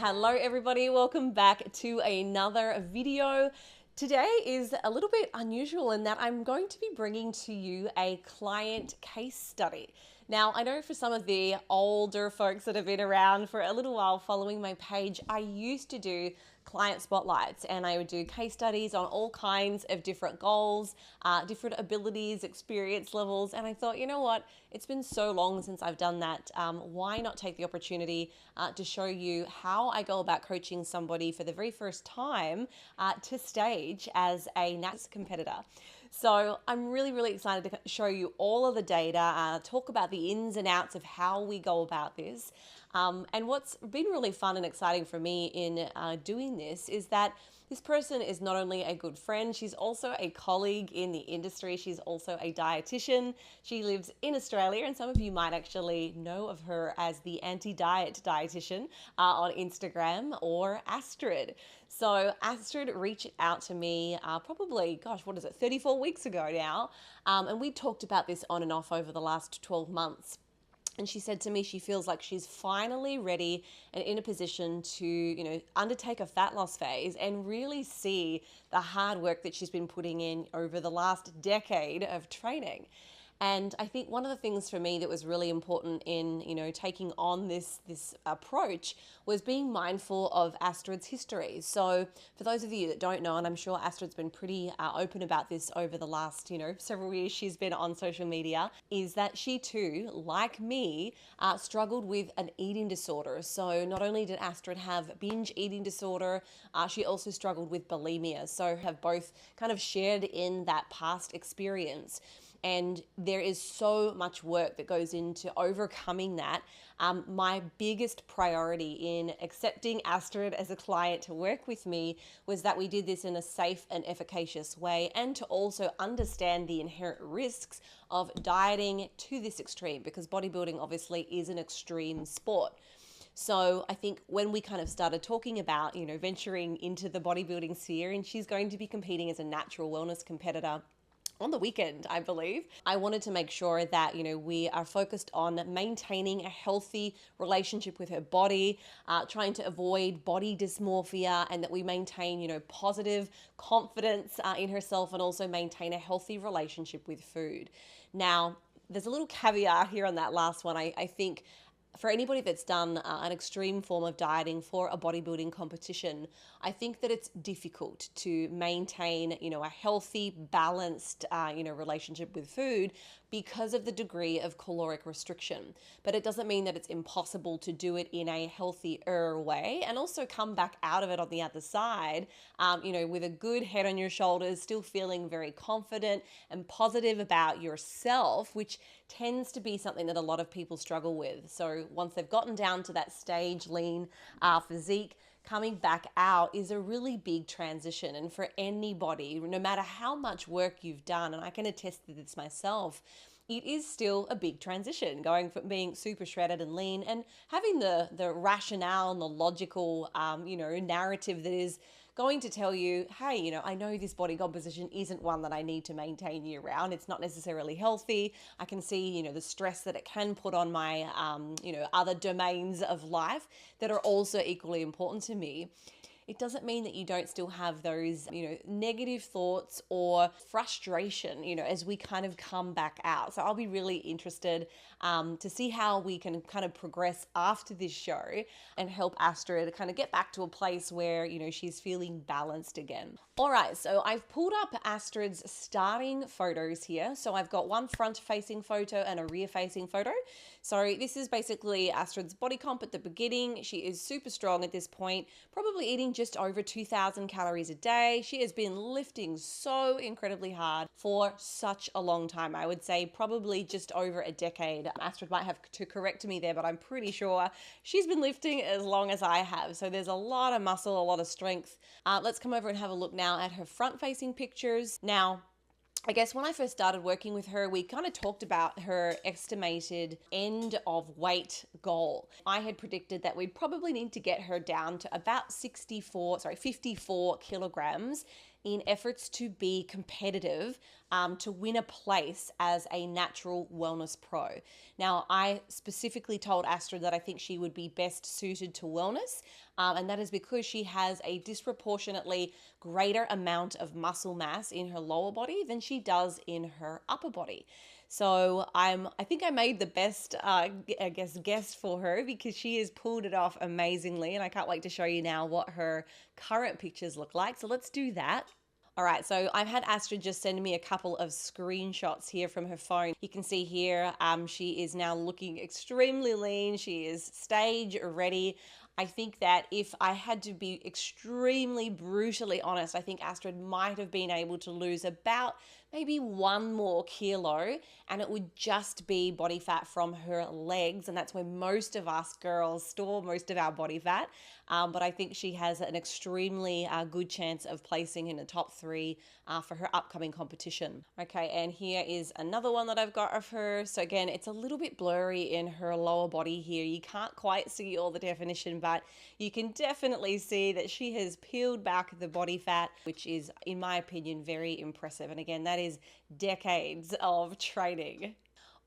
Hello everybody, welcome back to another video. Today is a little bit unusual in that I'm going to be bringing to you a client case study. Now, I know for some of the older folks that have been around for a little while following my page, I used to do client spotlights and I would do case studies on all kinds of different goals, different abilities, experience levels. And I thought, you know what, it's been so long since I've done that. Why not take the opportunity to show you how I go about coaching somebody for the very first time to stage as a NATS competitor. So I'm really excited to show you all of the data, talk about the ins and outs of how we go about this. And what's been really fun and exciting for me in doing this is that this person is not only a good friend, she's also a colleague in the industry. She's also a dietitian. She lives in Australia, and some of you might actually know of her as the Anti-Diet Dietician on Instagram, or Astrid. So Astrid reached out to me probably, 34 weeks ago now. And we talked about this on and off over the last 12 months. And she said to me she feels like she's finally ready and in a position to, undertake a fat loss phase and really see the hard work that she's been putting in over the last decade of training. And I think one of the things for me that was really important in, taking on this approach was being mindful of Astrid's history. So for those of you that don't know, and I'm sure Astrid's been pretty open about this over the last, several years she's been on social media, is that she too, like me, struggled with an eating disorder. So not only did Astrid have binge eating disorder, she also struggled with bulimia. So have both kind of shared in that past experience. And there is so much work that goes into overcoming that. My biggest priority in accepting Astrid as a client to work with me was that we did this in a safe and efficacious way, and to also understand the inherent risks of dieting to this extreme, because bodybuilding obviously is an extreme sport. So I think when we kind of started talking about, venturing into the bodybuilding sphere, and she's going to be competing as a natural wellness competitor on the weekend, I believe, I wanted to make sure that, we are focused on maintaining a healthy relationship with her body, trying to avoid body dysmorphia, and that we maintain, positive confidence in herself, and also maintain a healthy relationship with food. Now, there's a little caveat here on that last one. I think for anybody that's done an extreme form of dieting for a bodybuilding competition, I think that it's difficult to maintain, a healthy, balanced, relationship with food because of the degree of caloric restriction. But it doesn't mean that it's impossible to do it in a healthier way, and also come back out of it on the other side, with a good head on your shoulders, still feeling very confident and positive about yourself, which tends to be something that a lot of people struggle with. So once they've gotten down to that stage lean physique, coming back out is a really big transition. And for anybody, no matter how much work you've done, and I can attest to this myself, it is still a big transition, going from being super shredded and lean and having the rationale and the logical, narrative that is going to tell you, hey, I know this body composition isn't one that I need to maintain year round. It's not necessarily healthy. I can see, the stress that it can put on my, other domains of life that are also equally important to me. It doesn't mean that you don't still have those, negative thoughts or frustration, as we kind of come back out. So I'll be really interested to see how we can kind of progress after this show and help Astrid kind of get back to a place where, she's feeling balanced again. All right, so I've pulled up Astrid's starting photos here. So I've got one front-facing photo and a rear-facing photo. So this is basically Astrid's body comp at the beginning. She is super strong at this point, probably eating just over 2,000 calories a day. She has been lifting so incredibly hard for such a long time. I would say probably just over a decade. Astrid might have to correct me there, but I'm pretty sure she's been lifting as long as I have. So there's a lot of muscle, a lot of strength. Let's come over and have a look now at her front-facing pictures. Now, I guess when I first started working with her, we kind of talked about her estimated end of weight goal. I had predicted that we'd probably need to get her down to about 54 kilograms in efforts to be competitive, to win a place as a natural wellness pro. Now, I specifically told Astrid that I think she would be best suited to wellness, and that is because she has a disproportionately greater amount of muscle mass in her lower body than she does in her upper body. So I think I made the best, guess for her, because she has pulled it off amazingly, and I can't wait to show you now what her current pictures look like. So let's do that. All right, so I've had Astrid just send me a couple of screenshots here from her phone. You can see here she is now looking extremely lean. She is stage ready. I think that if I had to be extremely brutally honest, I think Astrid might have been able to lose about maybe 1 more kilo, and it would just be body fat from her legs, and that's where most of us girls store most of our body fat. But I think she has an extremely good chance of placing in the top 3 for her upcoming competition. Okay, and here is another one that I've got of her. So again, it's a little bit blurry in her lower body here. You can't quite see all the definition, but you can definitely see that she has peeled back the body fat, which is, in my opinion, very impressive. And again, that is decades of training.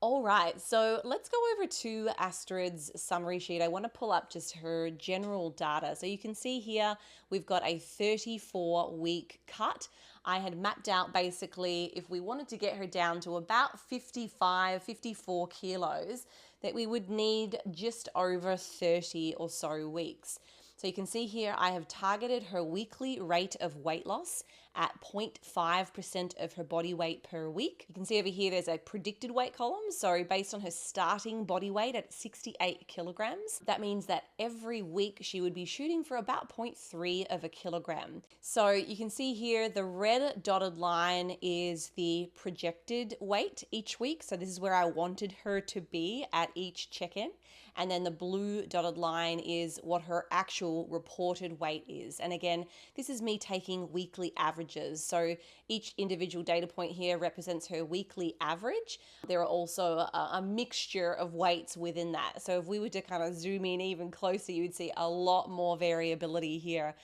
All right, so let's go over to Astrid's summary sheet. I want to pull up just her general data. So you can see here, we've got a 34-week cut. I had mapped out basically if we wanted to get her down to about 55, 54 kilos, that we would need just over 30 or so weeks. So you can see here, I have targeted her weekly rate of weight loss at 0.5% of her body weight per week. You can see over here, there's a predicted weight column. So based on her starting body weight at 68 kilograms, that means that every week she would be shooting for about 0.3 of a kilogram. So you can see here, the red dotted line is the projected weight each week. So this is where I wanted her to be at each check-in. And then the blue dotted line is what her actual reported weight is. And again, this is me taking weekly averages. So each individual data point here represents her weekly average. There are also a mixture of weights within that. So if we were to kind of zoom in even closer, you would see a lot more variability here.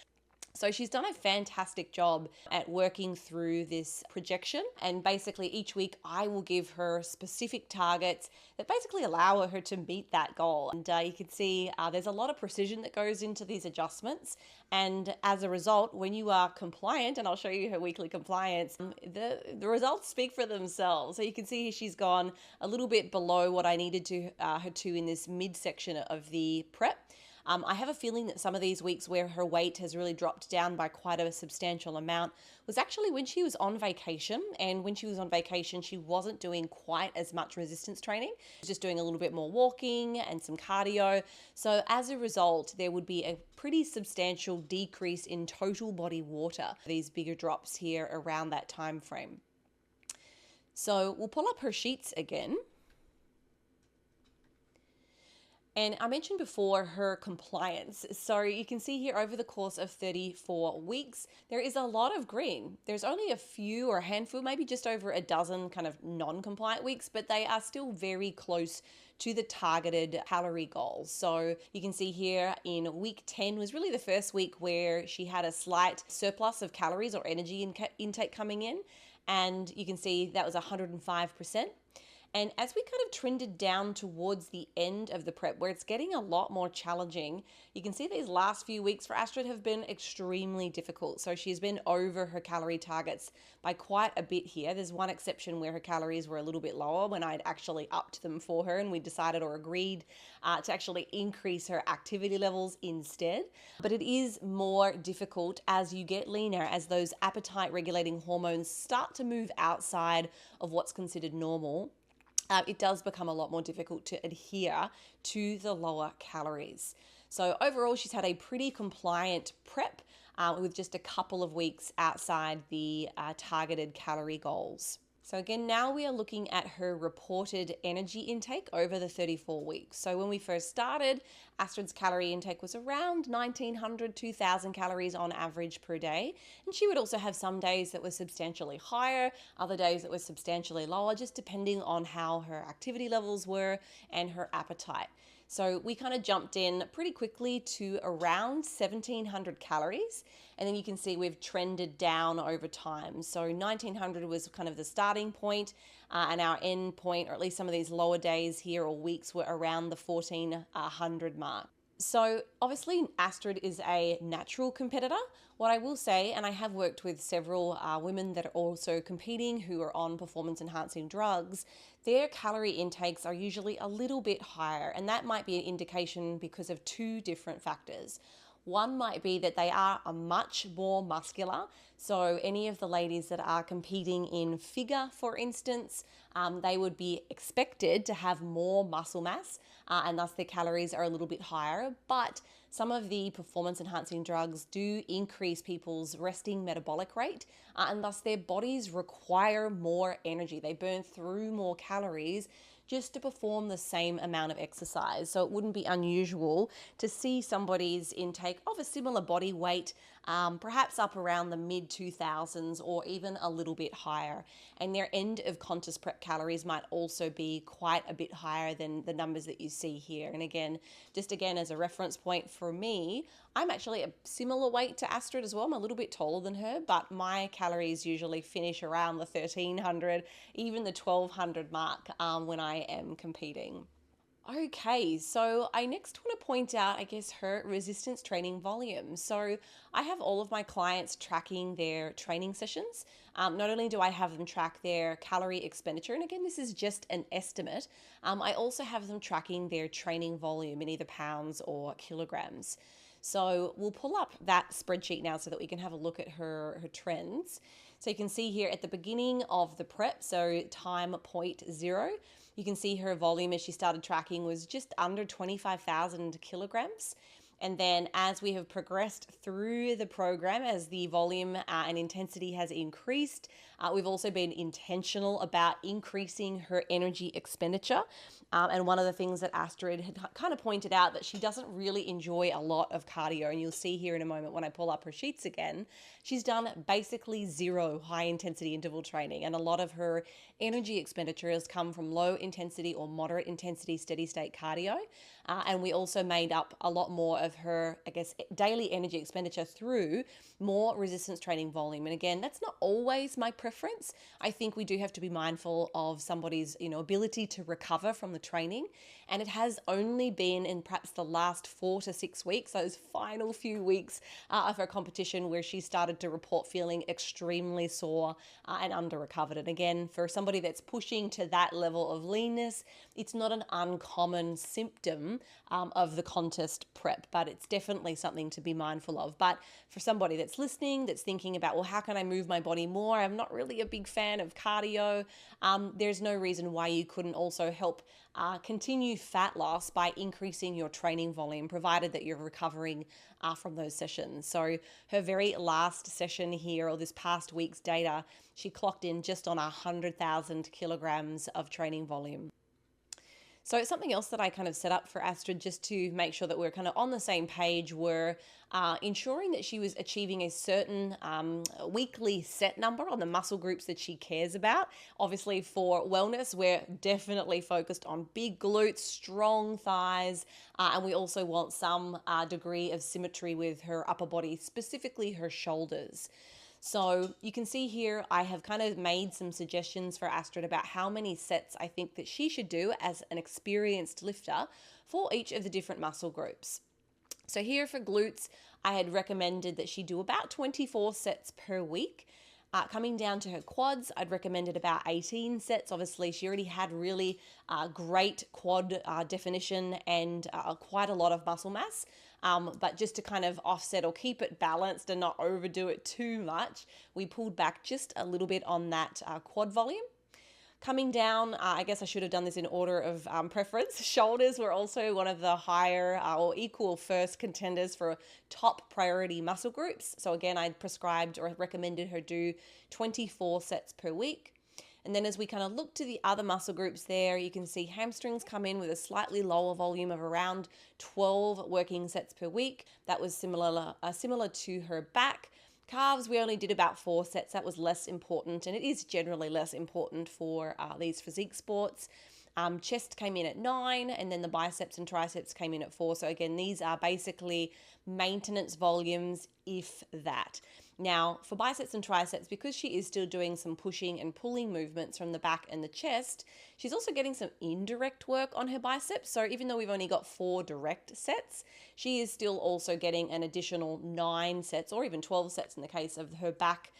So she's done a fantastic job at working through this projection, and basically each week I will give her specific targets that basically allow her to meet that goal. And you can see there's a lot of precision that goes into these adjustments, and as a result, when you are compliant, and I'll show you her weekly compliance, the results speak for themselves. So you can see she's gone a little bit below what I needed her to in this midsection of the prep. I have a feeling that some of these weeks where her weight has really dropped down by quite a substantial amount was actually when she was on vacation. And when she was on vacation, she wasn't doing quite as much resistance training. She was just doing a little bit more walking and some cardio. So as a result, there would be a pretty substantial decrease in total body water, these bigger drops here around that time frame. So we'll pull up her sheets again. And I mentioned before her compliance. So you can see here over the course of 34 weeks, there is a lot of green. There's only a few or a handful, maybe just over a dozen kind of non-compliant weeks, but they are still very close to the targeted calorie goals. So you can see here in week 10 was really the first week where she had a slight surplus of calories or energy intake coming in. And you can see that was 105%. And as we kind of trended down towards the end of the prep, where it's getting a lot more challenging, you can see these last few weeks for Astrid have been extremely difficult. So she's been over her calorie targets by quite a bit here. There's one exception where her calories were a little bit lower when I'd actually upped them for her and we decided or agreed to actually increase her activity levels instead. But it is more difficult as you get leaner, as those appetite regulating hormones start to move outside of what's considered normal. It does become a lot more difficult to adhere to the lower calories. So overall, she's had a pretty compliant prep with just a couple of weeks outside the targeted calorie goals. So again, now we are looking at her reported energy intake over the 34 weeks. So when we first started, Astrid's calorie intake was around 1,900, 2,000 calories on average per day. And she would also have some days that were substantially higher, other days that were substantially lower, just depending on how her activity levels were and her appetite. So we kind of jumped in pretty quickly to around 1700 calories. And then you can see we've trended down over time. So 1900 was kind of the starting point, and our end point, or at least some of these lower days here or weeks, were around the 1400 mark. So obviously Astrid is a natural competitor. What I will say, and I have worked with several women that are also competing who are on performance enhancing drugs, their calorie intakes are usually a little bit higher, and that might be an indication because of two different factors. One might be that they are a much more muscular. So any of the ladies that are competing in figure, for instance, they would be expected to have more muscle mass, and thus their calories are a little bit higher. But some of the performance enhancing drugs do increase people's resting metabolic rate, and thus their bodies require more energy. They burn through more calories just to perform the same amount of exercise. So it wouldn't be unusual to see somebody's intake of a similar body weight, perhaps up around the mid 2000s or even a little bit higher. And their end of contest prep calories might also be quite a bit higher than the numbers that you see here. And again, just again as a reference point for me, I'm actually a similar weight to Astrid as well. I'm a little bit taller than her, but my calories usually finish around the 1300, even the 1200 mark when I am competing. Okay, so I next want to point out, I guess, her resistance training volume. So I have all of my clients tracking their training sessions. Not only do I have them track their calorie expenditure, and again, this is just an estimate, I also have them tracking their training volume in either pounds or kilograms. So we'll pull up that spreadsheet now so that we can have a look at her trends. So you can see here at the beginning of the prep, so time 0.0, you can see her volume as she started tracking was just under 25,000 kilograms. And then as we have progressed through the program, as the volume and intensity has increased, we've also been intentional about increasing her energy expenditure. And one of the things that Astrid had kind of pointed out that she doesn't really enjoy a lot of cardio. And you'll see here in a moment when I pull up her sheets again, she's done basically zero high intensity interval training. And a lot of her energy expenditure has come from low intensity or moderate intensity steady state cardio. And we also made up a lot more of her, I guess, daily energy expenditure through more resistance training volume. And again, that's not always my preference. I think we do have to be mindful of somebody's, ability to recover from the training. And it has only been in perhaps the last 4 to 6 weeks, those final few weeks of her competition, where she started to report feeling extremely sore and under recovered. And again, for somebody that's pushing to that level of leanness, it's not an uncommon symptom of the contest prep, but it's definitely something to be mindful of. But for somebody that's listening, that's thinking about, well, how can I move my body more? I'm not really a big fan of cardio. There's no reason why you couldn't also help continue fat loss by increasing your training volume, provided that you're recovering from those sessions. So her very last session here, or this past week's data, she clocked in just on 100,000 kilograms of training volume. So something else that I kind of set up for Astrid just to make sure that we're kind of on the same page were ensuring that she was achieving a certain weekly set number on the muscle groups that she cares about. Obviously for wellness, we're definitely focused on big glutes, strong thighs, and we also want some degree of symmetry with her upper body, specifically her shoulders. So you can see here, I have kind of made some suggestions for Astrid about how many sets I think that she should do as an experienced lifter for each of the different muscle groups. So here for glutes, I had recommended that she do about 24 sets per week. Coming down to her quads, I'd recommended about 18 sets. Obviously, she already had really great quad definition and quite a lot of muscle mass. But just to kind of offset or keep it balanced and not overdo it too much, we pulled back just a little bit on that quad volume. Coming down, I guess I should have done this in order of preference. Shoulders were also one of the higher or equal first contenders for top priority muscle groups. So again, I prescribed or recommended her do 24 sets per week. And then as we kind of look to the other muscle groups there, you can see hamstrings come in with a slightly lower volume of around 12 working sets per week. That was similar to her back. Calves, we only did about 4 sets. That was less important, and it is generally less important for these physique sports. Chest came in at 9, and then the biceps and triceps came in at 4. So again, these are basically maintenance volumes, if that. Now, for biceps and triceps, because she is still doing some pushing and pulling movements from the back and the chest, she's also getting some indirect work on her biceps. So even though we've only got 4 direct sets, she is still also getting an additional 9 sets or even 12 sets in the case of her back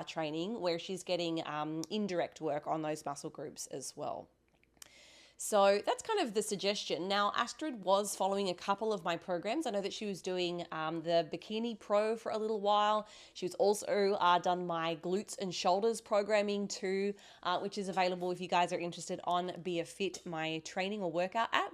training, where she's getting indirect work on those muscle groups as well. So that's kind of the suggestion. Now, Astrid was following a couple of my programs. I know that she was doing the Bikini Pro for a little while. She was also done my glutes and shoulders programming too, which is available if you guys are interested on Be a Fit, my training or workout app.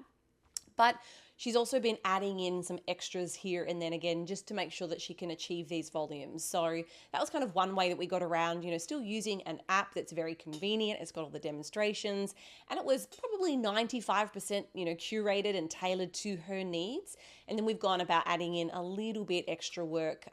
But she's also been adding in some extras here and then again, just to make sure that she can achieve these volumes. So that was kind of one way that we got around, still using an app that's very convenient. It's got all the demonstrations, and it was probably 95%, curated and tailored to her needs. And then we've gone about adding in a little bit extra work,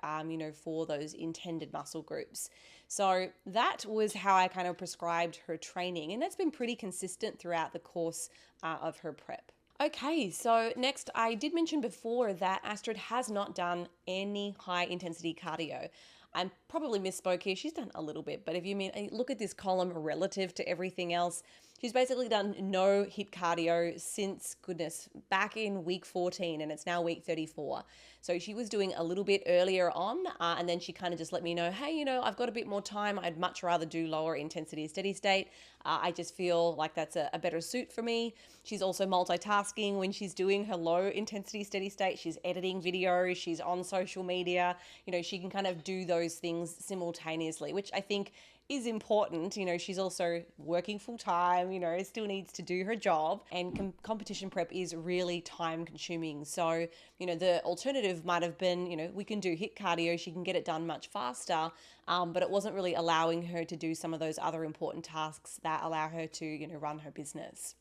for those intended muscle groups. So that was how I kind of prescribed her training, and that's been pretty consistent throughout the course of her prep. Okay, so next, I did mention before that Astrid has not done any high intensity cardio. I probably misspoke here. She's done a little bit, but if you look at this column relative to everything else, she's basically done no HIIT cardio since, goodness, back in week 14, and it's now week 34. So she was doing a little bit earlier on, and then she kind of just let me know, hey, I've got a bit more time. I'd much rather do lower intensity steady state. I just feel like that's a better suit for me. She's also multitasking when she's doing her low intensity steady state. She's editing videos, she's on social media. She can kind of do those things simultaneously, which I think is important. She's also working full time, still needs to do her job, and competition prep is really time consuming. So, the alternative might have been, we can do HIIT cardio, she can get it done much faster, but it wasn't really allowing her to do some of those other important tasks that allow her to, run her business.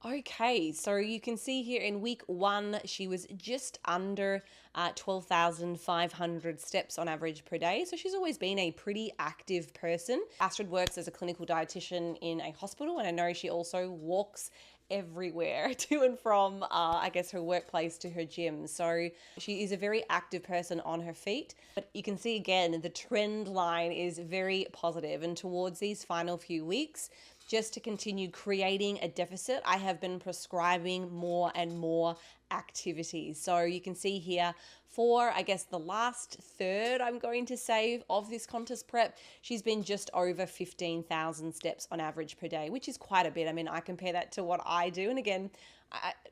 Okay, so you can see here in week 1, she was just under 12,500 steps on average per day. So she's always been a pretty active person. Astrid works as a clinical dietitian in a hospital, and I know she also walks everywhere to and from, her workplace to her gym. So she is a very active person on her feet. But you can see again, the trend line is very positive. And towards these final few weeks, just to continue creating a deficit, I have been prescribing more and more activities. So you can see here for, the last third, I'm going to say, of this contest prep, she's been just over 15,000 steps on average per day, which is quite a bit. I compare that to what I do. And again,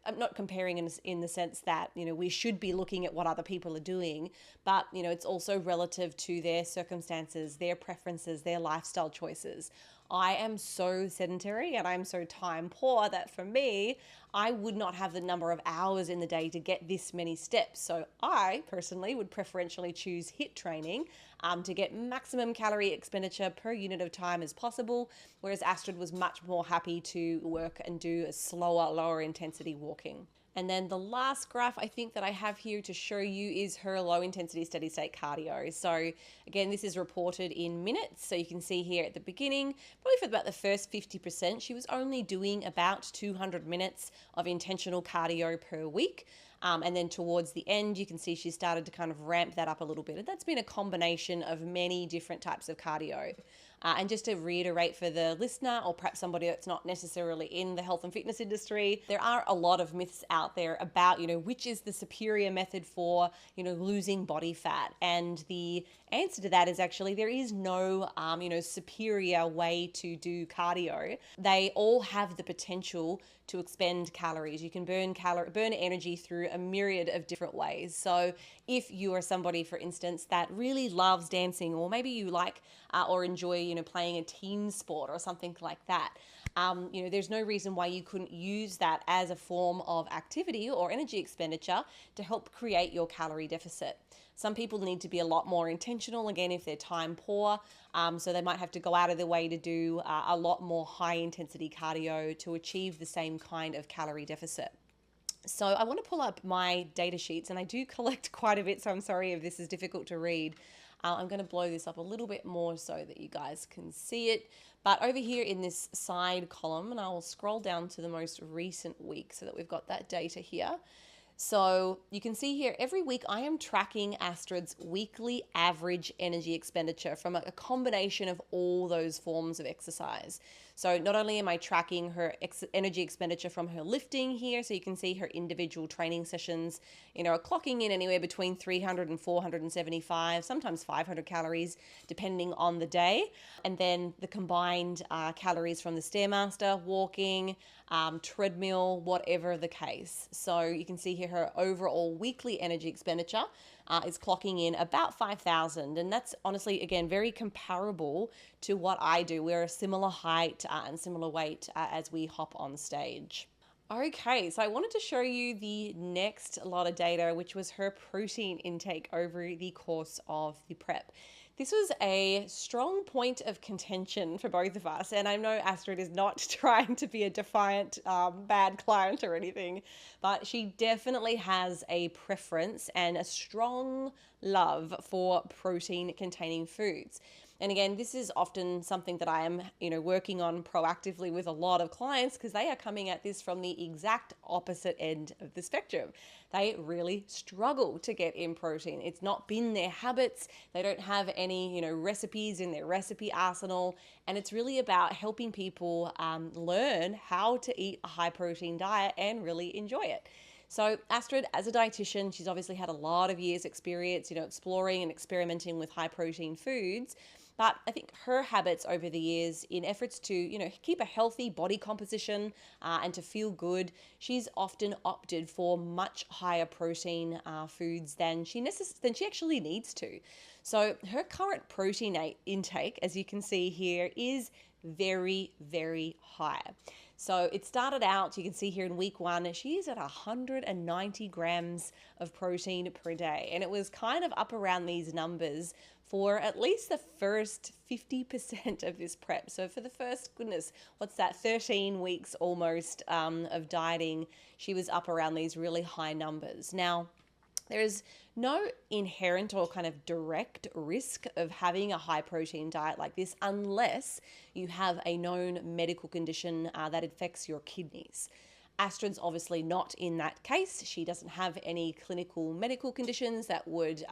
I'm not comparing in the sense that, we should be looking at what other people are doing, but, it's also relative to their circumstances, their preferences, their lifestyle choices. I am so sedentary and I'm so time poor that for me, I would not have the number of hours in the day to get this many steps. So I personally would preferentially choose HIIT training to get maximum calorie expenditure per unit of time as possible, whereas Astrid was much more happy to work and do a slower, lower intensity walking. And then the last graph I think that I have here to show you is her low intensity steady state cardio. So again, this is reported in minutes. So you can see here at the beginning, probably for about the first 50%, she was only doing about 200 minutes of intentional cardio per week. And then towards the end, you can see she started to kind of ramp that up a little bit. And that's been a combination of many different types of cardio. And just to reiterate for the listener, or perhaps somebody that's not necessarily in the health and fitness industry, there are a lot of myths out there about, which is the superior method for, losing body fat. And the answer to that is actually there is no, superior way to do cardio. They all have the potential to expend calories. You can burn energy through a myriad of different ways. So if you are somebody, for instance, that really loves dancing, or maybe you like or enjoy, playing a team sport or something like that, there's no reason why you couldn't use that as a form of activity or energy expenditure to help create your calorie deficit. Some people need to be a lot more intentional, again, if they're time poor. So they might have to go out of their way to do a lot more high intensity cardio to achieve the same kind of calorie deficit. So I want to pull up my data sheets, and I do collect quite a bit, so I'm sorry if this is difficult to read. I'm going to blow this up a little bit more so that you guys can see it. But over here in this side column, and I will scroll down to the most recent week so that we've got that data here. So you can see here, every week I am tracking Astrid's weekly average energy expenditure from a combination of all those forms of exercise. So not only am I tracking her energy expenditure from her lifting here, so you can see her individual training sessions, are clocking in anywhere between 300 and 475, sometimes 500 calories, depending on the day. And then the combined calories from the Stairmaster, walking, treadmill, whatever the case. So you can see here her overall weekly energy expenditure is clocking in about 5,000. And that's honestly, again, very comparable to what I do. We're a similar height and similar weight as we hop on stage. Okay, so I wanted to show you the next lot of data, which was her protein intake over the course of the prep. This was a strong point of contention for both of us, and I know Astrid is not trying to be a defiant, bad client or anything, but she definitely has a preference and a strong love for protein-containing foods. And again, this is often something that I am, working on proactively with a lot of clients because they are coming at this from the exact opposite end of the spectrum. They really struggle to get in protein. It's not been their habits. They don't have any, recipes in their recipe arsenal. And it's really about helping people learn how to eat a high protein diet and really enjoy it. So Astrid, as a dietitian, she's obviously had a lot of years experience, exploring and experimenting with high protein foods. But I think her habits over the years in efforts to, keep a healthy body composition and to feel good, she's often opted for much higher protein foods than she actually needs to. So her current protein intake, as you can see here, is very, very high. So it started out, you can see here in week 1, she's at 190 grams of protein per day. And it was kind of up around these numbers for at least the first 50% of this prep. So for the first, 13 weeks almost of dieting, she was up around these really high numbers. Now, there is no inherent or kind of direct risk of having a high protein diet like this unless you have a known medical condition that affects your kidneys. Astrid's obviously not in that case. She doesn't have any clinical medical conditions that would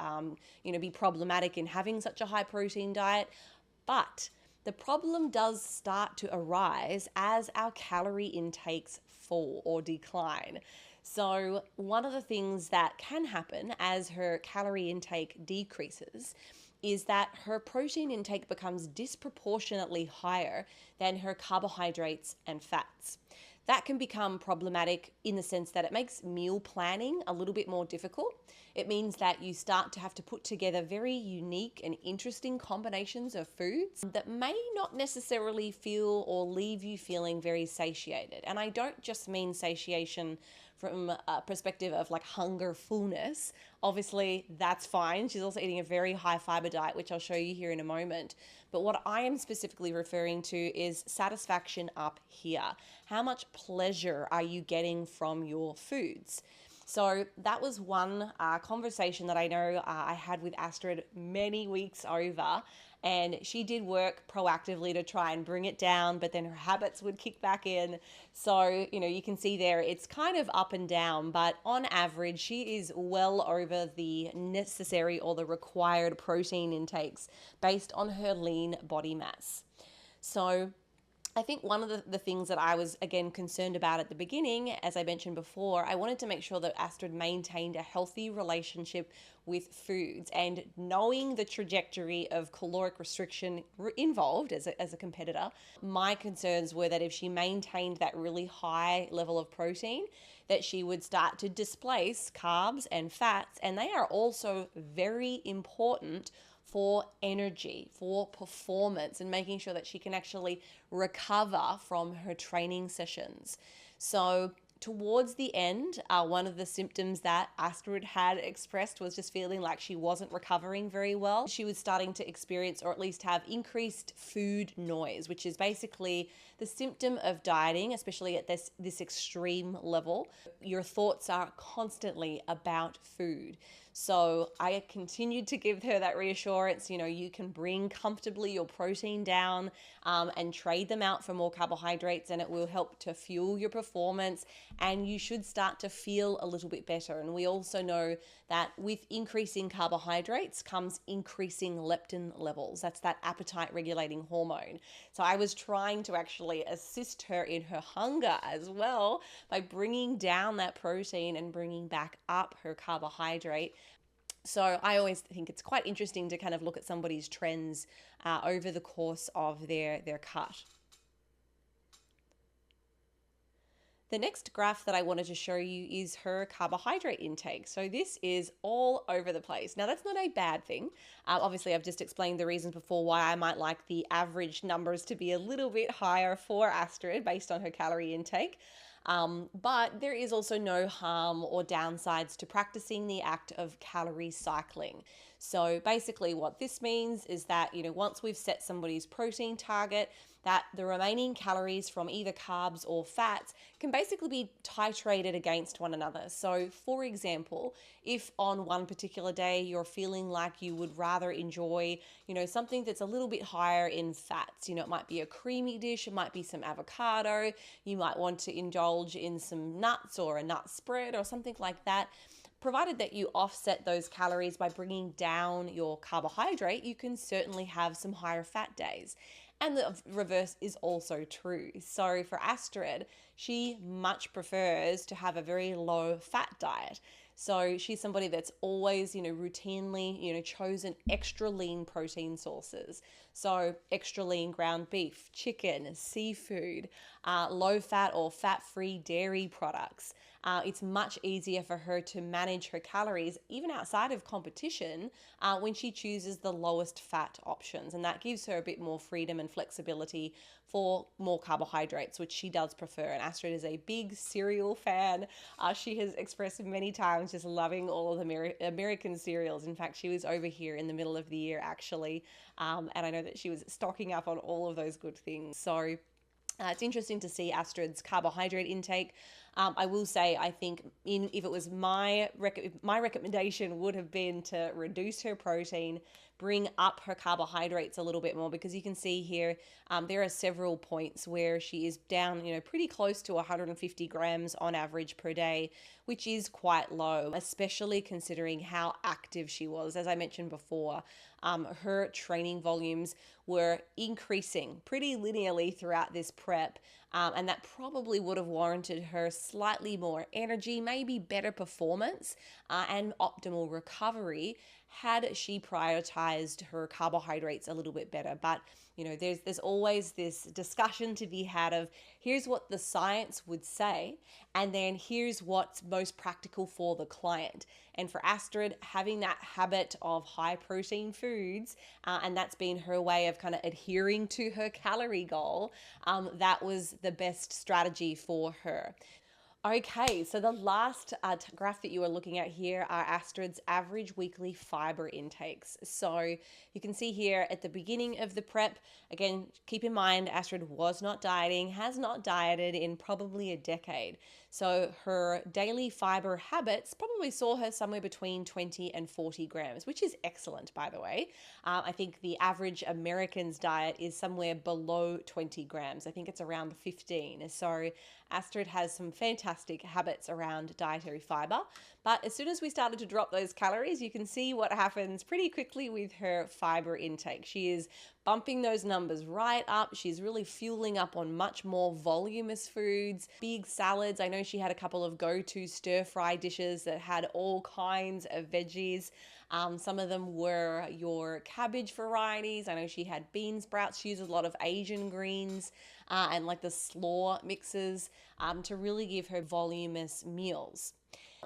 be problematic in having such a high protein diet. But the problem does start to arise as our calorie intakes fall or decline. So one of the things that can happen as her calorie intake decreases is that her protein intake becomes disproportionately higher than her carbohydrates and fats. That can become problematic in the sense that it makes meal planning a little bit more difficult. It means that you start to have to put together very unique and interesting combinations of foods that may not necessarily feel or leave you feeling very satiated. And I don't just mean satiation from a perspective of like hunger, fullness. Obviously, that's fine. She's also eating a very high fiber diet, which I'll show you here in a moment. But what I am specifically referring to is satisfaction up here. How much pleasure are you getting from your foods? So that was one conversation that I know I had with Astrid many weeks over, and she did work proactively to try and bring it down, but then her habits would kick back in. So, you can see there, it's kind of up and down, but on average, she is well over the necessary or the required protein intakes based on her lean body mass. So I think one of the things that I was, again, concerned about at the beginning, as I mentioned before, I wanted to make sure that Astrid maintained a healthy relationship with foods, and knowing the trajectory of caloric restriction involved as a competitor, my concerns were that if she maintained that really high level of protein, that she would start to displace carbs and fats, and they are also very important for energy, for performance, and making sure that she can actually recover from her training sessions. So towards the end, one of the symptoms that Astrid had expressed was just feeling like she wasn't recovering very well. She was starting to experience, or at least have, increased food noise, which is basically the symptom of dieting, especially at this extreme level. Your thoughts are constantly about food. So I continued to give her that reassurance, you can bring comfortably your protein down and trade them out for more carbohydrates, and it will help to fuel your performance, and you should start to feel a little bit better. And we also know that with increasing carbohydrates comes increasing leptin levels. That's that appetite regulating hormone. So I was trying to actually assist her in her hunger as well by bringing down that protein and bringing back up her carbohydrate. So I always think it's quite interesting to kind of look at somebody's trends over the course of their cut. The next graph that I wanted to show you is her carbohydrate intake. So this is all over the place. Now that's not a bad thing. Obviously I've just explained the reasons before why I might like the average numbers to be a little bit higher for Astrid based on her calorie intake. But there is also no harm or downsides to practicing the act of calorie cycling. So basically what this means is that, once we've set somebody's protein target, that the remaining calories from either carbs or fats can basically be titrated against one another. So for example, if on one particular day you're feeling like you would rather enjoy, something that's a little bit higher in fats, it might be a creamy dish, it might be some avocado, you might want to indulge in some nuts or a nut spread or something like that. Provided that you offset those calories by bringing down your carbohydrate, you can certainly have some higher fat days. And the reverse is also true. So for Astrid, she much prefers to have a very low fat diet. So she's somebody that's always, routinely, chosen extra lean protein sources. So extra lean ground beef, chicken, seafood, low fat or fat-free dairy products. It's much easier for her to manage her calories, even outside of competition, when she chooses the lowest fat options. And that gives her a bit more freedom and flexibility for more carbohydrates, which she does prefer. And Astrid is a big cereal fan. She has expressed many times just loving all of the American cereals. In fact, she was over here in the middle of the year, actually. And I know that she was stocking up on all of those good things. So it's interesting to see Astrid's carbohydrate intake. I will say, I think if it was my recommendation would have been to reduce her protein, bring up her carbohydrates a little bit more, because you can see here there are several points where she is down, pretty close to 150 grams on average per day, which is quite low, especially considering how active she was. As I mentioned before, her training volumes were increasing pretty linearly throughout this prep, and that probably would have warranted her slightly more energy, maybe better performance, and optimal recovery had she prioritized her carbohydrates a little bit better. But there's always this discussion to be had of here's what the science would say, and then here's what's most practical for the client. And for Astrid, having that habit of high protein foods, and that's been her way of kind of adhering to her calorie goal, that was the best strategy for her. Okay, so the last graph that you are looking at here are Astrid's average weekly fiber intakes. So you can see here at the beginning of the prep, again, keep in mind Astrid was not dieting, has not dieted in probably a decade. So her daily fiber habits probably saw her somewhere between 20 and 40 grams, which is excellent, by the way. I think the average American's diet is somewhere below 20 grams. I think it's around 15. So Astrid has some fantastic habits around dietary fiber. But as soon as we started to drop those calories, you can see what happens pretty quickly with her fiber intake. She is bumping those numbers right up. She's really fueling up on much more voluminous foods, big salads. I know she had a couple of go-to stir-fry dishes that had all kinds of veggies. Some of them were your cabbage varieties. I know she had bean sprouts. She uses a lot of Asian greens and like the slaw mixes to really give her voluminous meals.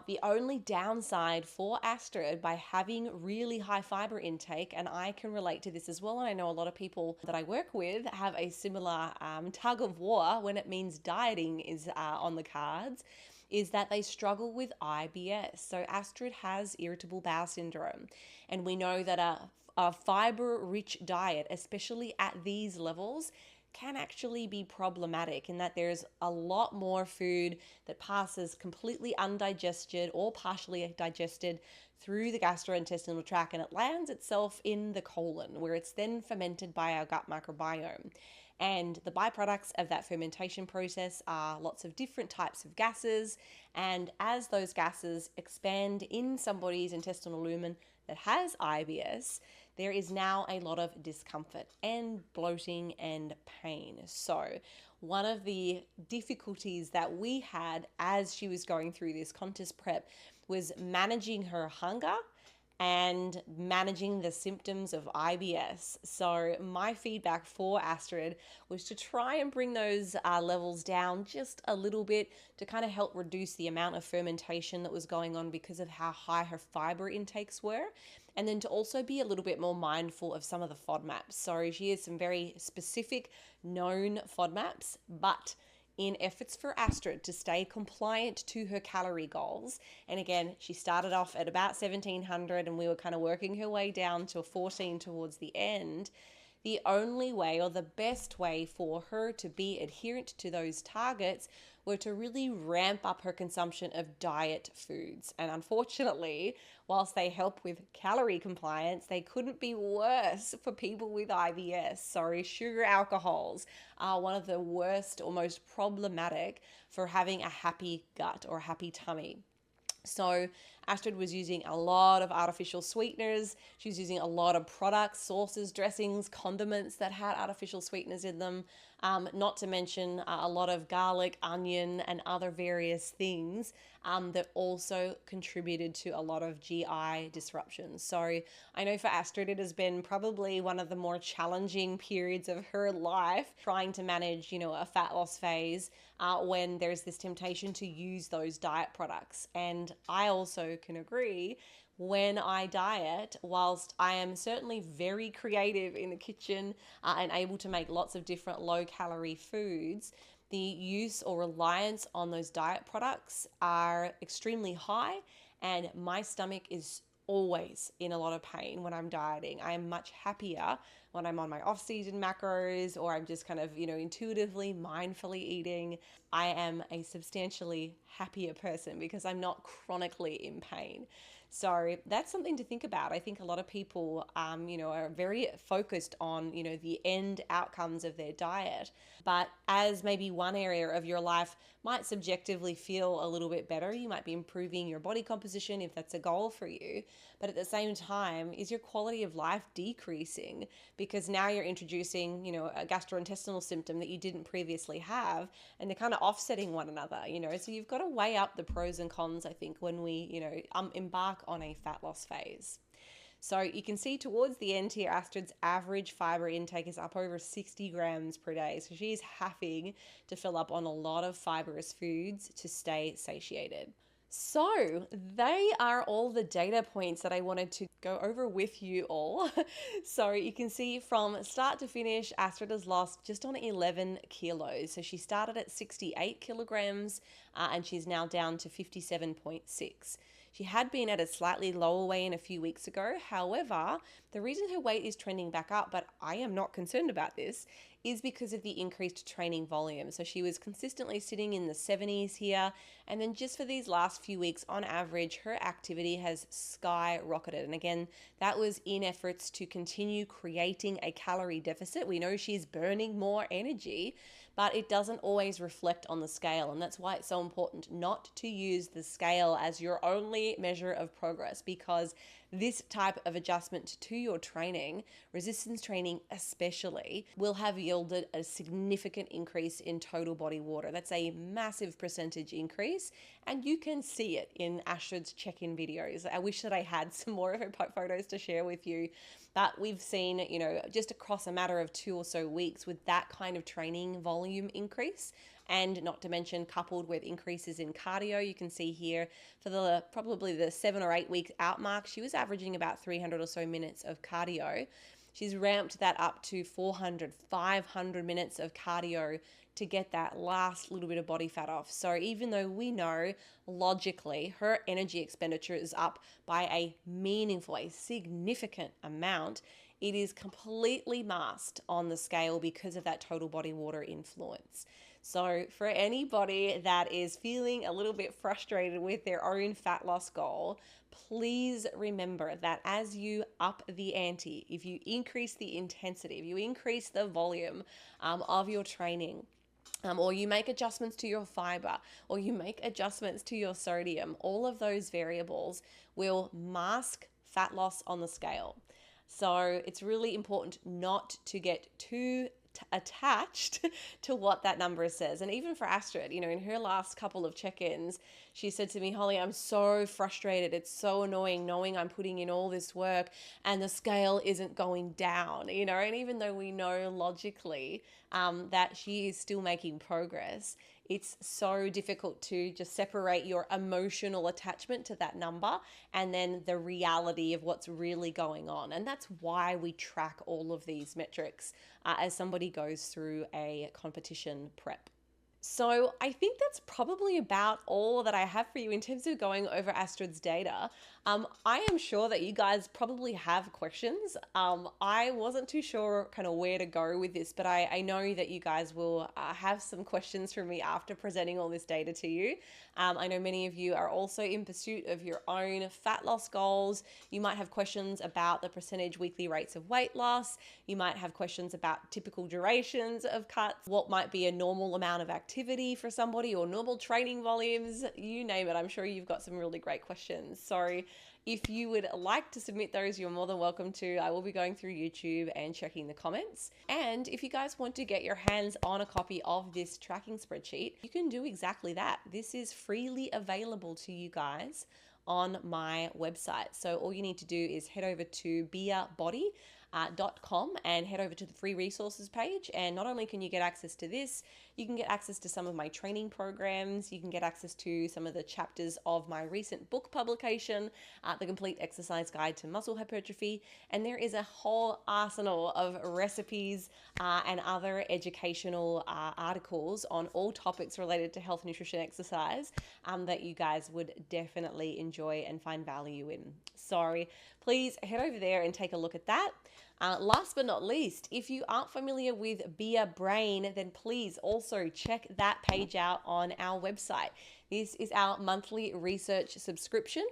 The only downside for Astrid by having really high fiber intake, and I can relate to this as well, and I know a lot of people that I work with have a similar tug of war when it means dieting is on the cards, is that they struggle with IBS. So Astrid has irritable bowel syndrome, and we know that a fiber-rich diet, especially at these levels, can actually be problematic in that there's a lot more food that passes completely undigested or partially digested through the gastrointestinal tract, and it lands itself in the colon, where it's then fermented by our gut microbiome. And the byproducts of that fermentation process are lots of different types of gases. And as those gases expand in somebody's intestinal lumen that has IBS, there is now a lot of discomfort and bloating and pain. So one of the difficulties that we had as she was going through this contest prep was managing her hunger and managing the symptoms of IBS. So my feedback for Astrid was to try and bring those levels down just a little bit to kind of help reduce the amount of fermentation that was going on because of how high her fiber intakes were. And then to also be a little bit more mindful of some of the FODMAPs. So she has some very specific known FODMAPs, but in efforts for Astrid to stay compliant to her calorie goals. And again, she started off at about 1700 and we were kind of working her way down to 14 towards the end. The only way, or the best way for her to be adherent to those targets, were to really ramp up her consumption of diet foods. And unfortunately, whilst they help with calorie compliance, they couldn't be worse for people with IBS. So sugar alcohols are one of the worst or most problematic for having a happy gut or a happy tummy. So Astrid was using a lot of artificial sweeteners. She was using a lot of products, sauces, dressings, condiments that had artificial sweeteners in them. Not to mention a lot of garlic, onion, and other various things that also contributed to a lot of GI disruptions. So I know for Astrid, it has been probably one of the more challenging periods of her life, trying to manage, a fat loss phase when there's this temptation to use those diet products. And I also can agree, when I diet, whilst I am certainly very creative in the kitchen and able to make lots of different low-calorie foods, the use or reliance on those diet products are extremely high, and my stomach is always in a lot of pain when I'm dieting. I am much happier when I'm on my off-season macros, or I'm just kind of, intuitively, mindfully eating. I am a substantially happier person because I'm not chronically in pain. So that's something to think about. I think a lot of people, are very focused on, the end outcomes of their diet. But as maybe one area of your life might subjectively feel a little bit better, you might be improving your body composition if that's a goal for you. But at the same time, is your quality of life decreasing because now you're introducing, a gastrointestinal symptom that you didn't previously have, and they're kind of offsetting one another, So you've got to weigh up the pros and cons, I think, when we, embark on a fat loss phase. So you can see towards the end here, Astrid's average fiber intake is up over 60 grams per day. So she's having to fill up on a lot of fibrous foods to stay satiated. So they are all the data points that I wanted to go over with you all. So you can see from start to finish, Astrid has lost just on 11 kilos. So she started at 68 kilograms and she's now down to 57.6. She had been at a slightly lower weigh-in a few weeks ago. However, the reason her weight is trending back up, but I am not concerned about this, is because of the increased training volume. So she was consistently sitting in the 70s here. And then just for these last few weeks, on average, her activity has skyrocketed. And again, that was in efforts to continue creating a calorie deficit. We know she's burning more energy, but it doesn't always reflect on the scale. And that's why it's so important not to use the scale as your only measure of progress, because this type of adjustment to your training, resistance training especially, will have yielded a significant increase in total body water. That's a massive percentage increase, and you can see it in Astrid's check-in videos. I wish that I had some more of her photos to share with you, but we've seen, just across a matter of 2 or so weeks with that kind of training volume increase, and not to mention coupled with increases in cardio. You can see here for probably the 7 or 8 week out mark, she was averaging about 300 or so minutes of cardio. She's ramped that up to 400, 500 minutes of cardio to get that last little bit of body fat off. So even though we know logically her energy expenditure is up by a meaningful, a significant amount, it is completely masked on the scale because of that total body water influence. So for anybody that is feeling a little bit frustrated with their own fat loss goal, please remember that as you up the ante, if you increase the intensity, if you increase the volume of your training, or you make adjustments to your fiber, or you make adjustments to your sodium, all of those variables will mask fat loss on the scale. So it's really important not to get too attached to what that number says. And even for Astrid, in her last couple of check-ins, she said to me, Holly, I'm so frustrated. It's so annoying knowing I'm putting in all this work and the scale isn't going down, and even though we know logically that she is still making progress, it's so difficult to just separate your emotional attachment to that number and then the reality of what's really going on. And that's why we track all of these metrics as somebody goes through a competition prep. So I think that's probably about all that I have for you in terms of going over Astrid's data. I am sure that you guys probably have questions. I wasn't too sure kind of where to go with this, but I know that you guys will have some questions for me after presenting all this data to you. I know many of you are also in pursuit of your own fat loss goals. You might have questions about the percentage weekly rates of weight loss. You might have questions about typical durations of cuts, what might be a normal amount of activity for somebody or normal training volumes, you name it. I'm sure you've got some really great questions. So if you would like to submit those, you're more than welcome to. I will be going through YouTube and checking the comments. And if you guys want to get your hands on a copy of this tracking spreadsheet, you can do exactly that. This is freely available to you guys on my website. So all you need to do is head over to beerbody.com and head over to the free resources page. And not only can you get access to this, you can get access to some of my training programs. You can get access to some of the chapters of my recent book publication, The Complete Exercise Guide to Muscle Hypertrophy. And there is a whole arsenal of recipes and other educational articles on all topics related to health, nutrition, exercise that you guys would definitely enjoy and find value in. So please head over there and take a look at that. Last but not least, if you aren't familiar with Beer Brain, then please also check that page out on our website. This is our monthly research subscription.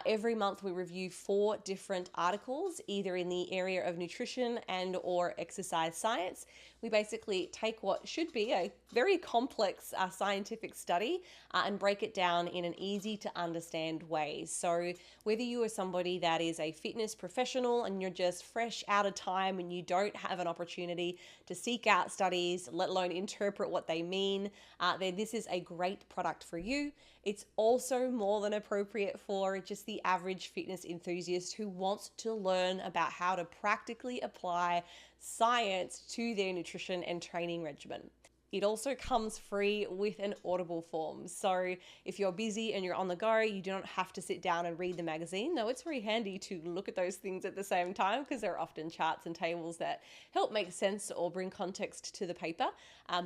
Every month we review 4 different articles, either in the area of nutrition and or exercise science. We basically take what should be a very complex scientific study and break it down in an easy to understand way. So whether you are somebody that is a fitness professional and you're just fresh out of time and you don't have an opportunity to seek out studies, let alone interpret what they mean, then this is a great product for you. It's also more than appropriate for just the average fitness enthusiast who wants to learn about how to practically apply science to their nutrition and training regimen. It also comes free with an Audible form. So if you're busy and you're on the go, you do not have to sit down and read the magazine, though it's very handy to look at those things at the same time because there are often charts and tables that help make sense or bring context to the paper,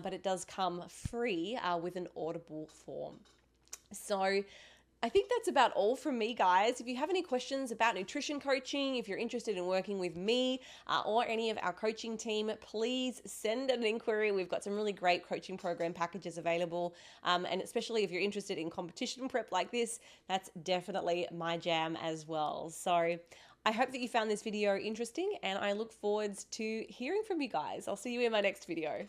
but it does come free with an Audible form. So I think that's about all from me, guys. If you have any questions about nutrition coaching, if you're interested in working with me or any of our coaching team, please send an inquiry. We've got some really great coaching program packages available. And especially if you're interested in competition prep like this, that's definitely my jam as well. So I hope that you found this video interesting and I look forward to hearing from you guys. I'll see you in my next video.